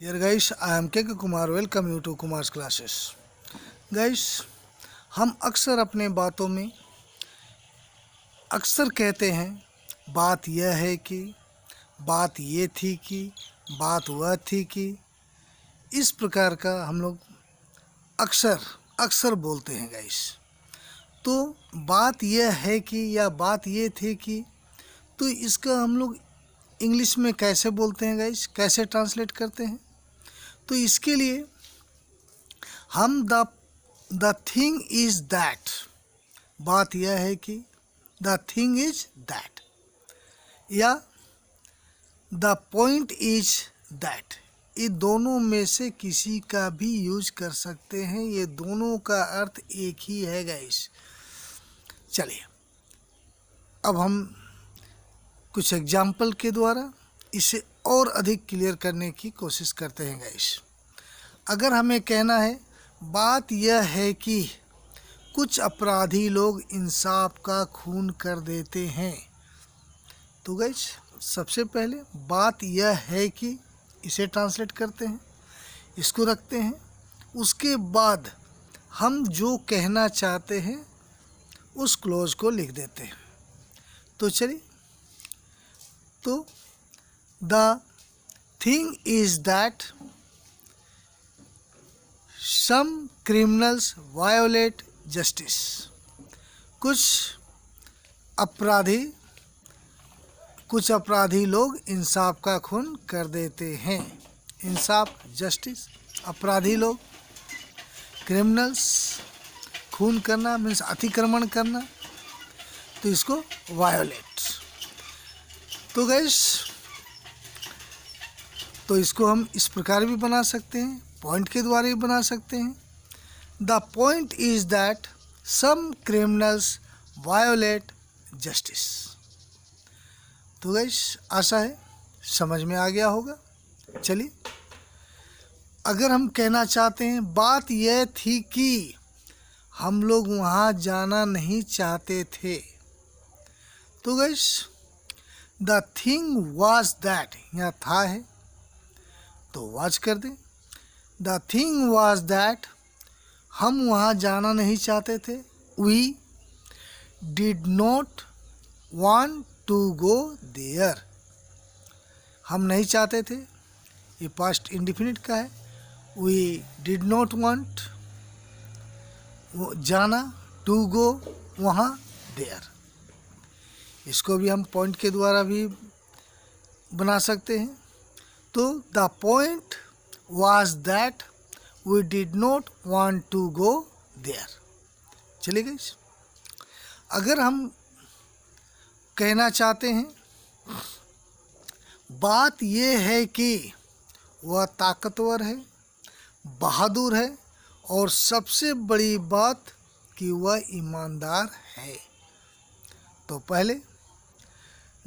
Dear guys, I am KK Kumar. Welcome you to Kumar's classes. Guys, हम अक्सर अपने बातों में अक्सर कहते हैं बात यह है कि, बात ये थी कि, बात वह थी कि, इस प्रकार का हम लोग अक्सर अक्सर बोलते हैं गाइस। तो बात यह है कि या बात ये थी कि, तो इसका हम लोग इंग्लिश में कैसे बोलते हैं गाइस, कैसे ट्रांसलेट करते हैं? तो इसके लिए हम द थिंग इज़ दैट, बात यह है कि द थिंग इज दैट, या द पॉइंट इज दैट, ये दोनों में से किसी का भी यूज कर सकते हैं। ये दोनों का अर्थ एक ही है गाइस। चलिए अब हम कुछ एग्जाम्पल के द्वारा इसे और अधिक क्लियर करने की कोशिश करते हैं गाइस। अगर हमें कहना है बात यह है कि कुछ अपराधी लोग इंसाफ का खून कर देते हैं, तो गाइस सबसे पहले बात यह है कि इसे ट्रांसलेट करते हैं, इसको रखते हैं, उसके बाद हम जो कहना चाहते हैं उस क्लोज को लिख देते हैं। तो चलिए, तो the thing is that some criminals violate justice, कुछ अपराधी लोग इंसाफ का खून कर देते हैं। इंसाफ, जस्टिस, अपराधी लोग, क्रिमिनल्स, खून करना मीन्स अतिक्रमण करना, तो इसको वायोलेट। तो गैस, तो इसको हम इस प्रकार भी बना सकते हैं, पॉइंट के द्वारा भी बना सकते हैं। The point is that some criminals violate justice. तो गैस आशा है समझ में आ गया होगा। चलिए, अगर हम कहना चाहते हैं बात यह थी कि हम लोग वहाँ जाना नहीं चाहते थे, तो gas the thing was that, यहाँ था है तो वाज कर दें। द थिंग वाज दैट, हम वहाँ जाना नहीं चाहते थे। We did not want to go there, हम नहीं चाहते थे, ये पास्ट इंडिफिनिट का है। वी डिड नॉट वांट, जाना, टू गो, वहाँ, देयर। इसको भी हम पॉइंट के द्वारा भी बना सकते हैं। तो the point was that we did not want to go there. चलिए गाइस, अगर हम कहना चाहते हैं बात ये है कि वह ताकतवर है, बहादुर है, और सबसे बड़ी बात कि वह ईमानदार है, तो पहले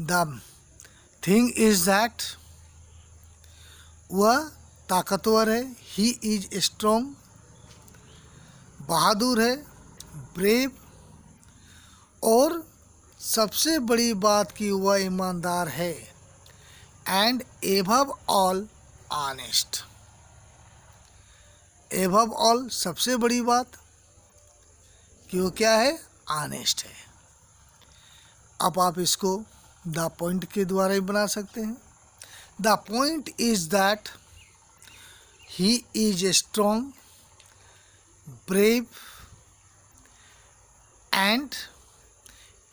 द थिंग इज दैट, वह ताकतवर है, ही इज स्ट्रॉन्ग, बहादुर है, ब्रेव, और सबसे बड़ी बात कि वह ईमानदार है, and above all honest. Above all सबसे बड़ी बात कि वो क्या है, ऑनेस्ट है। अब आप इसको द पॉइंट के द्वारा ही बना सकते हैं। The point is that he is strong, brave, and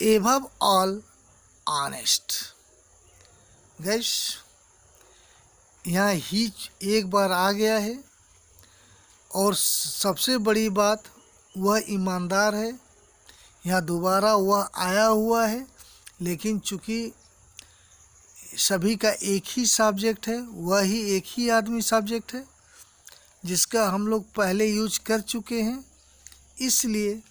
above all honest. Gas यहाँ ही एक बार आ गया है, और सबसे बड़ी बात वह ईमानदार है, यहाँ दोबारा वह आया हुआ है, लेकिन चूँकि सभी का एक ही सब्जेक्ट है, वह ही एक ही आदमी सब्जेक्ट है जिसका हम लोग पहले यूज कर चुके हैं, इसलिए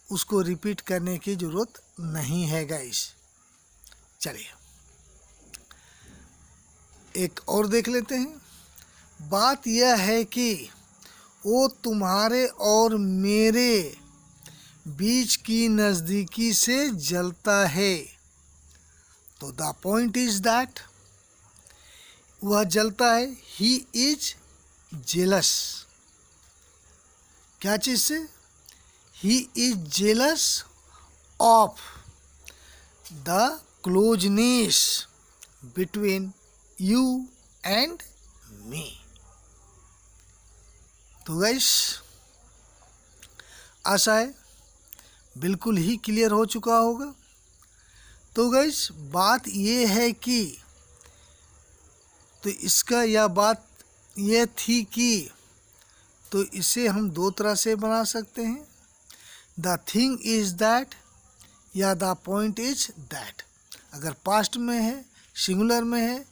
उसको रिपीट करने की ज़रूरत नहीं है गाइस। चलिए एक और देख लेते हैं। बात यह है कि वो तुम्हारे और मेरे बीच की नज़दीकी से जलता है, तो द पॉइंट इज दैट वह जलता है। ही इज जेलस, क्या चीज़ से? He is jealous of the closeness between you and me. तो गाइस, आशा है बिल्कुल ही क्लियर हो चुका होगा। तो गाइस, बात ये है कि तो इसका या बात ये थी कि, तो इसे हम दो तरह से बना सकते हैं। द थिंग इज दैट या द पॉइंट इज दैट। अगर पास्ट में है, सिंगुलर में है,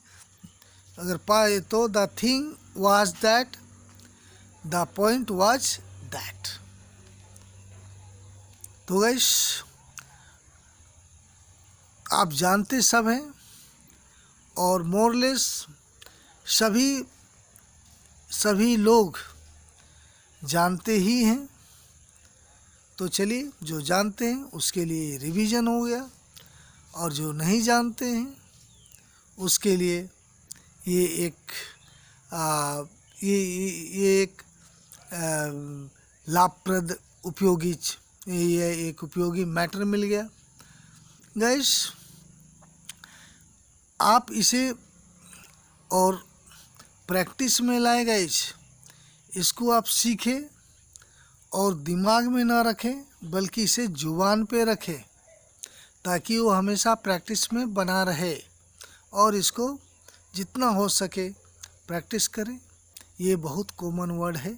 अगर तो the thing was that, the point was that. तो गाइस, आप जानते सब हैं और मोरलेस सभी लोग जानते ही हैं। तो चलिए, जो जानते हैं उसके लिए रिवीजन हो गया, और जो नहीं जानते हैं उसके लिए ये एक लाभप्रद ये एक उपयोगी मैटर मिल गया। गाइस, आप इसे और प्रैक्टिस में लाए गाइस, इसको आप सीखें और दिमाग में ना रखें, बल्कि इसे जुबान पे रखें, ताकि वो हमेशा प्रैक्टिस में बना रहे, और इसको जितना हो सके प्रैक्टिस करें। ये बहुत कॉमन वर्ड है।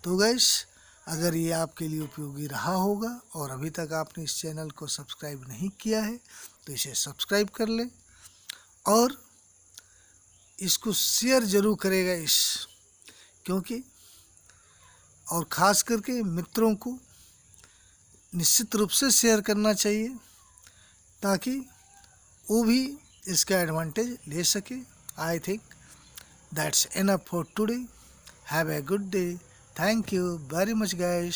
तो गाइस, अगर ये आपके लिए उपयोगी रहा होगा और अभी तक आपने इस चैनल को सब्सक्राइब नहीं किया है तो इसे सब्सक्राइब कर लें, और इसको शेयर ज़रूर करेगा क्योंकि और ख़ास करके मित्रों को निश्चित रूप से शेयर करना चाहिए, ताकि वो भी इसका एडवांटेज ले सके। I think that's enough for today. Have a good day. Thank you very much guys.